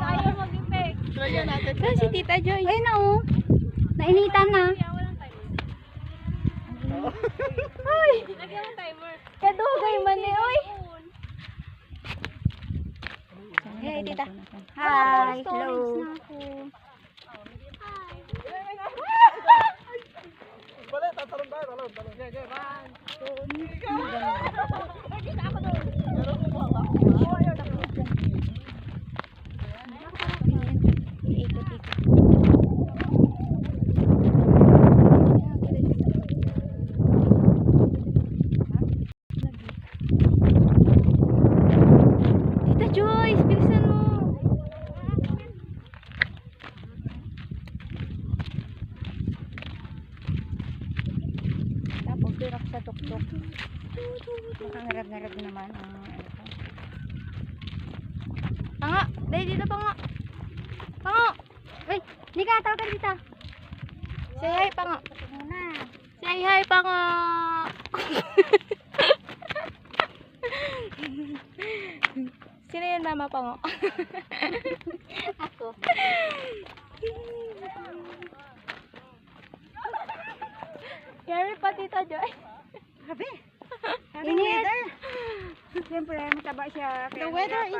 Ayaw mag-effect. Try natin. Saan si Tita Joy? Ayun na oh. Nainitan na. Ay! Lagyan mo timer. Kadugay man eh, oy. Hey, Tita. Hi, hello. Bale, tatalon tayo. Talon. Sige, man. Tita Joyce, bilisan mo. Tapos dirap sa tuktok. Ang ngarap-ngarap naman ang Panga, dahil dito Panga. Panga. Uy, hindi ka tawag ka dito. Say hi Panga. Say hi Panga. Sino yan mama Panga? Ako. Carry pa Tita Joy. Grabe. Init. Siyempre, mataba siya. The weather is